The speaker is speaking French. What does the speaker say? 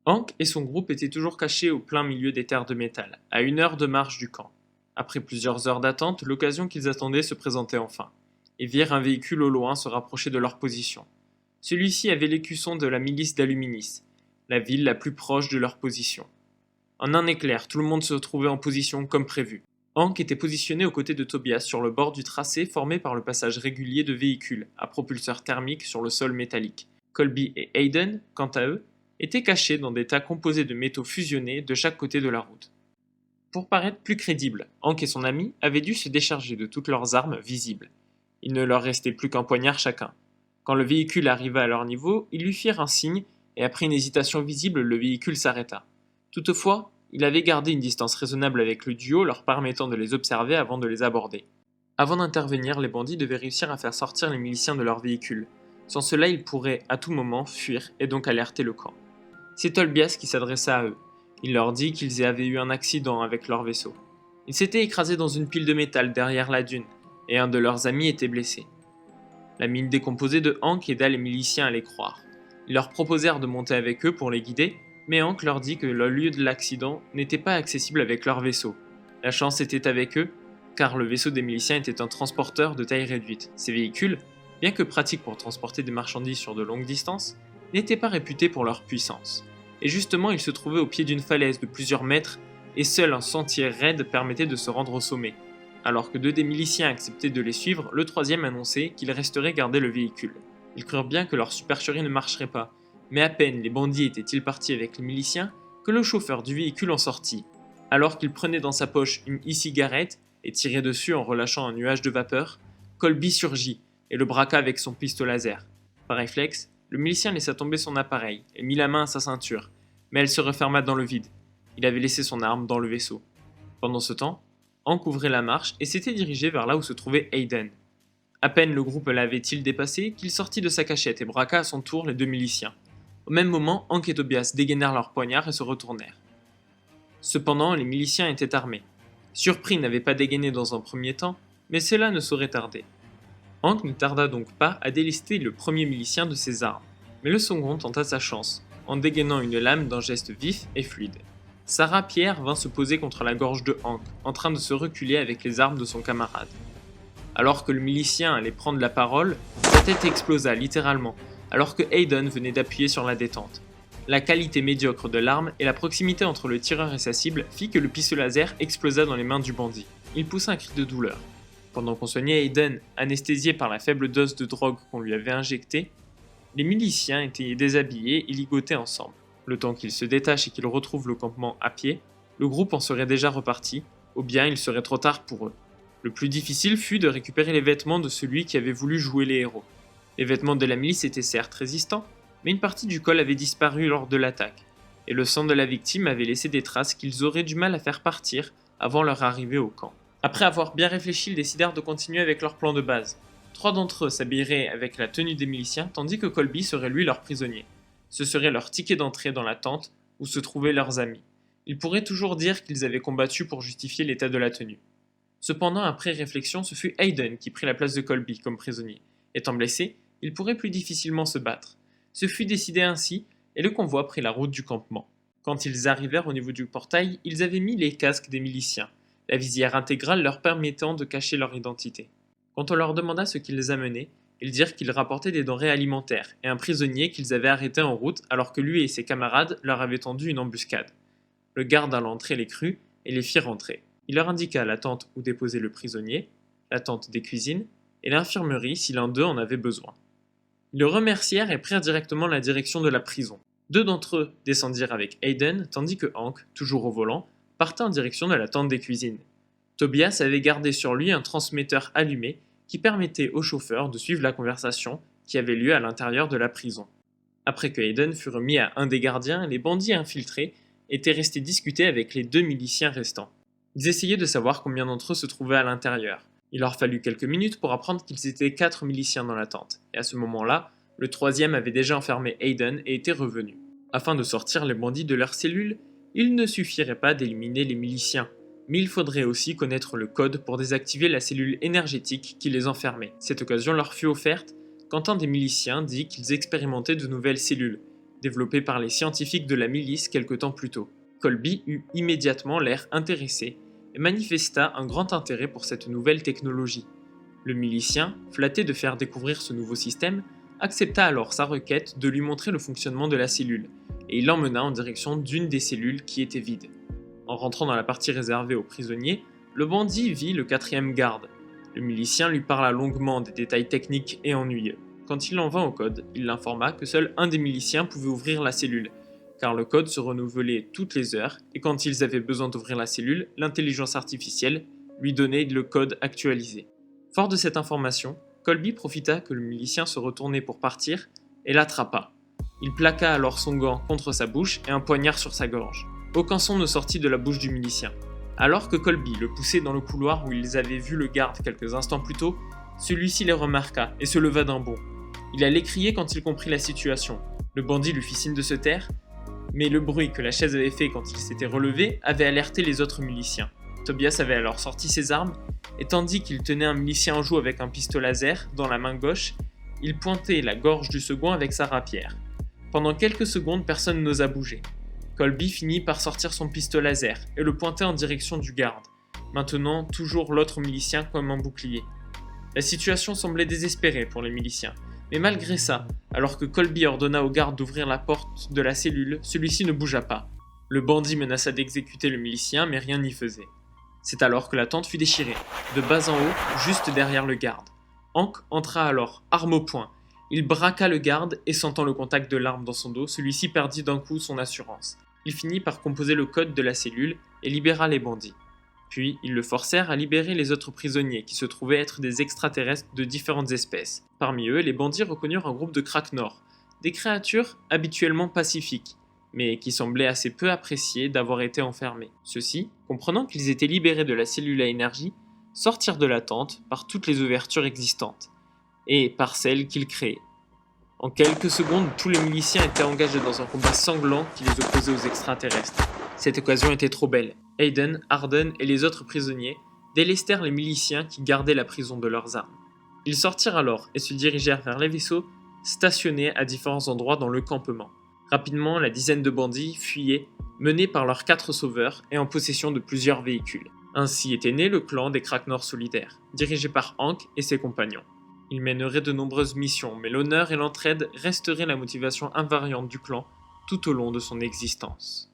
Hank et son groupe étaient toujours cachés au plein milieu des terres de métal, à 1 heure de marche du camp. Après plusieurs heures d'attente, l'occasion qu'ils attendaient se présentait enfin. Ils virent un véhicule au loin se rapprocher de leur position. Celui-ci avait l'écusson de la milice d'Aluminis, la ville la plus proche de leur position. En un éclair, tout le monde se trouvait en position comme prévu. Hank était positionné aux côtés de Tobias sur le bord du tracé formé par le passage régulier de véhicules à propulseur thermique sur le sol métallique. Colby et Hayden, quant à eux, étaient cachés dans des tas composés de métaux fusionnés de chaque côté de la route. Pour paraître plus crédible, Hank et son ami avaient dû se décharger de toutes leurs armes visibles. Il ne leur restait plus qu'un poignard chacun. Quand le véhicule arriva à leur niveau, ils lui firent un signe et après une hésitation visible, le véhicule s'arrêta. Toutefois, il avait gardé une distance raisonnable avec le duo, leur permettant de les observer avant de les aborder. Avant d'intervenir, les bandits devaient réussir à faire sortir les miliciens de leur véhicule. Sans cela, ils pourraient à tout moment fuir et donc alerter le camp. C'est Tobias qui s'adressa à eux. Il leur dit qu'ils avaient eu un accident avec leur vaisseau. Ils s'étaient écrasés dans une pile de métal derrière la dune, et un de leurs amis était blessé. La mine décomposée de Hank aida les miliciens à les croire. Ils leur proposèrent de monter avec eux pour les guider, mais Hank leur dit que le lieu de l'accident n'était pas accessible avec leur vaisseau. La chance était avec eux, car le vaisseau des miliciens était un transporteur de taille réduite. Ces véhicules, bien que pratiques pour transporter des marchandises sur de longues distances, n'étaient pas réputés pour leur puissance. Et justement, ils se trouvaient au pied d'une falaise de plusieurs mètres, et seul un sentier raide permettait de se rendre au sommet. Alors que deux des miliciens acceptaient de les suivre, le troisième annonçait qu'il resterait garder le véhicule. Ils crurent bien que leur supercherie ne marcherait pas, mais à peine les bandits étaient-ils partis avec les miliciens que le chauffeur du véhicule en sortit. Alors qu'il prenait dans sa poche une e-cigarette et tirait dessus en relâchant un nuage de vapeur, Colby surgit et le braqua avec son pistolet laser. Par réflexe, le milicien laissa tomber son appareil et mit la main à sa ceinture, mais elle se referma dans le vide. Il avait laissé son arme dans le vaisseau. Pendant ce temps, Hank ouvrait la marche et s'était dirigé vers là où se trouvait Hayden. À peine le groupe l'avait-il dépassé qu'il sortit de sa cachette et braqua à son tour les deux miliciens. Au même moment, Hank et Tobias dégainèrent leurs poignards et se retournèrent. Cependant, les miliciens étaient armés. Surpris n'avait pas dégainé dans un premier temps, mais cela ne saurait tarder. Hank ne tarda donc pas à délester le premier milicien de ses armes, mais le second tenta sa chance, en dégainant une lame d'un geste vif et fluide. Sarah Pierre vint se poser contre la gorge de Hank, en train de se reculer avec les armes de son camarade. Alors que le milicien allait prendre la parole, sa tête explosa littéralement, alors que Hayden venait d'appuyer sur la détente. La qualité médiocre de l'arme et la proximité entre le tireur et sa cible fit que le pistolet laser explosa dans les mains du bandit. Il poussa un cri de douleur. Pendant qu'on soignait Hayden, anesthésié par la faible dose de drogue qu'on lui avait injectée, les miliciens étaient déshabillés et ligotés ensemble. Le temps qu'ils se détachent et qu'ils retrouvent le campement à pied, le groupe en serait déjà reparti, ou bien il serait trop tard pour eux. Le plus difficile fut de récupérer les vêtements de celui qui avait voulu jouer les héros. Les vêtements de la milice étaient certes résistants, mais une partie du col avait disparu lors de l'attaque, et le sang de la victime avait laissé des traces qu'ils auraient du mal à faire partir avant leur arrivée au camp. Après avoir bien réfléchi, ils décidèrent de continuer avec leur plan de base. 3 d'entre eux s'habilleraient avec la tenue des miliciens, tandis que Colby serait lui leur prisonnier. Ce serait leur ticket d'entrée dans la tente où se trouvaient leurs amis. Ils pourraient toujours dire qu'ils avaient combattu pour justifier l'état de la tenue. Cependant, après réflexion, ce fut Hayden qui prit la place de Colby comme prisonnier. Étant blessé, il pourrait plus difficilement se battre. Ce fut décidé ainsi, et le convoi prit la route du campement. Quand ils arrivèrent au niveau du portail, ils avaient mis les casques des miliciens, la visière intégrale leur permettant de cacher leur identité. Quand on leur demanda ce qu'ils les amenaient, ils dirent qu'ils rapportaient des denrées alimentaires et un prisonnier qu'ils avaient arrêté en route alors que lui et ses camarades leur avaient tendu une embuscade. Le garde à l'entrée les crut et les fit rentrer. Il leur indiqua la tente où déposer le prisonnier, la tente des cuisines et l'infirmerie si l'un d'eux en avait besoin. Ils le remercièrent et prirent directement la direction de la prison. 2 d'entre eux descendirent avec Hayden, tandis que Hank, toujours au volant, partait en direction de la tente des cuisines. Tobias avait gardé sur lui un transmetteur allumé qui permettait au chauffeur de suivre la conversation qui avait lieu à l'intérieur de la prison. Après que Hayden fut remis à un des gardiens, les bandits infiltrés étaient restés discuter avec les 2 miliciens restants. Ils essayaient de savoir combien d'entre eux se trouvaient à l'intérieur. Il leur fallut quelques minutes pour apprendre qu'ils étaient 4 miliciens dans la tente, et à ce moment-là, le troisième avait déjà enfermé Hayden et était revenu. Afin de sortir les bandits de leur cellule, il ne suffirait pas d'éliminer les miliciens, mais il faudrait aussi connaître le code pour désactiver la cellule énergétique qui les enfermait. Cette occasion leur fut offerte quand un des miliciens dit qu'ils expérimentaient de nouvelles cellules, développé par les scientifiques de la milice quelque temps plus tôt. Colby eut immédiatement l'air intéressé et manifesta un grand intérêt pour cette nouvelle technologie. Le milicien, flatté de faire découvrir ce nouveau système, accepta alors sa requête de lui montrer le fonctionnement de la cellule, et il l'emmena en direction d'une des cellules qui était vide. En rentrant dans la partie réservée aux prisonniers, le bandit vit le quatrième garde. Le milicien lui parla longuement des détails techniques et ennuyeux. Quand il en vint au code, il l'informa que seul un des miliciens pouvait ouvrir la cellule, car le code se renouvelait toutes les heures, et quand ils avaient besoin d'ouvrir la cellule, l'intelligence artificielle lui donnait le code actualisé. Fort de cette information, Colby profita que le milicien se retournait pour partir et l'attrapa. Il plaqua alors son gant contre sa bouche et un poignard sur sa gorge. Aucun son ne sortit de la bouche du milicien. Alors que Colby le poussait dans le couloir où ils avaient vu le garde quelques instants plus tôt, celui-ci les remarqua et se leva d'un bond. Il allait crier quand il comprit la situation. Le bandit lui fit signe de se taire, mais le bruit que la chaise avait fait quand il s'était relevé avait alerté les autres miliciens. Tobias avait alors sorti ses armes, et tandis qu'il tenait un milicien en joue avec un pistolet laser dans la main gauche, il pointait la gorge du second avec sa rapière. Pendant quelques secondes, personne n'osa bouger. Colby finit par sortir son pistolet laser et le pointer en direction du garde, maintenant toujours l'autre milicien comme un bouclier. La situation semblait désespérée pour les miliciens, mais malgré ça, alors que Colby ordonna au garde d'ouvrir la porte de la cellule, celui-ci ne bougea pas. Le bandit menaça d'exécuter le milicien, mais rien n'y faisait. C'est alors que la tente fut déchirée, de bas en haut, juste derrière le garde. Hank entra alors, arme au poing. Il braqua le garde et sentant le contact de l'arme dans son dos, celui-ci perdit d'un coup son assurance. Il finit par composer le code de la cellule et libéra les bandits. Puis, ils le forcèrent à libérer les autres prisonniers qui se trouvaient être des extraterrestres de différentes espèces. Parmi eux, les bandits reconnurent un groupe de Kraknor, des créatures habituellement pacifiques, mais qui semblaient assez peu appréciées d'avoir été enfermés. Ceux-ci, comprenant qu'ils étaient libérés de la cellule à énergie, sortirent de la tente par toutes les ouvertures existantes, et par celles qu'ils créaient. En quelques secondes, tous les miliciens étaient engagés dans un combat sanglant qui les opposait aux extraterrestres. Cette occasion était trop belle. Hayden, Arden et les autres prisonniers délestèrent les miliciens qui gardaient la prison de leurs armes. Ils sortirent alors et se dirigèrent vers les vaisseaux stationnés à différents endroits dans le campement. Rapidement, la dizaine de bandits fuyaient, menés par leurs 4 sauveurs et en possession de plusieurs véhicules. Ainsi était né le clan des Kraknor solidaires, dirigé par Hank et ses compagnons. Il mènerait de nombreuses missions, mais l'honneur et l'entraide resteraient la motivation invariante du clan tout au long de son existence.